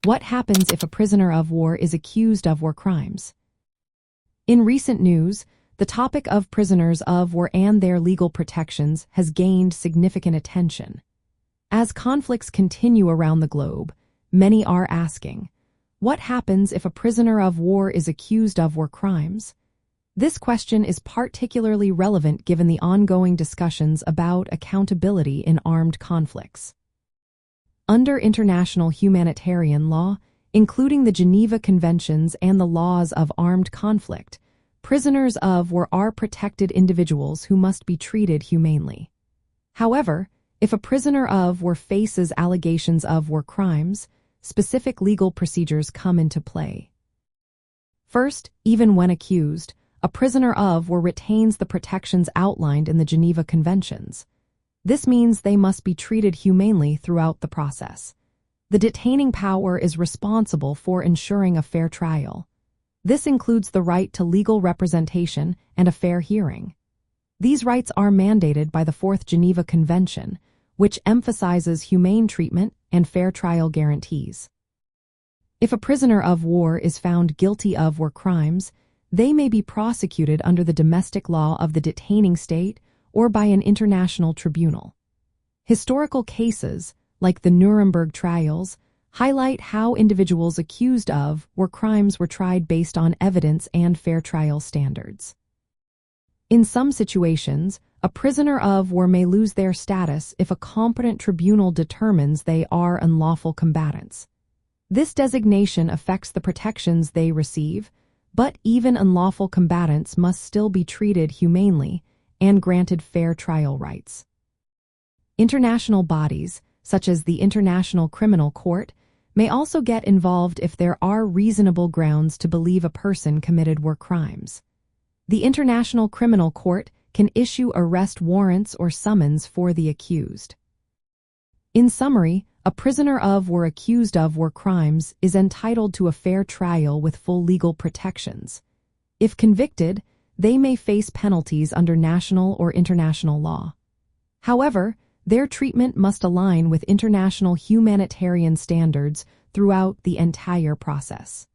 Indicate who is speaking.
Speaker 1: What happens if a prisoner of war is accused of war crimes? In recent news, the topic of prisoners of war and their legal protections has gained significant attention. As conflicts continue around the globe, many are asking, what happens if a prisoner of war is accused of war crimes? This question is particularly relevant given the ongoing discussions about accountability in armed conflicts. Under international humanitarian law, including the Geneva Conventions and the laws of armed conflict, prisoners of war are protected individuals who must be treated humanely. However, if a prisoner of war faces allegations of war crimes, specific legal procedures come into play. First, even when accused, a prisoner of war retains the protections outlined in the Geneva Conventions. This means they must be treated humanely throughout the process. The detaining power is responsible for ensuring a fair trial. This includes the right to legal representation and a fair hearing. These rights are mandated by the Fourth Geneva Convention, which emphasizes humane treatment and fair trial guarantees. If a prisoner of war is found guilty of war crimes, they may be prosecuted under the domestic law of the detaining state or by an international tribunal. Historical cases, like the Nuremberg trials, highlight how individuals accused of war crimes were tried based on evidence and fair trial standards. In some situations, a prisoner of war may lose their status if a competent tribunal determines they are unlawful combatants. This designation affects the protections they receive, but even unlawful combatants must still be treated humanely and granted fair trial rights. International bodies, such as the International Criminal Court, may also get involved if there are reasonable grounds to believe a person committed war crimes. The International Criminal Court can issue arrest warrants or summons for the accused. In summary, a prisoner of war accused of war crimes is entitled to a fair trial with full legal protections. If convicted, they may face penalties under national or international law. However, their treatment must align with international humanitarian standards throughout the entire process.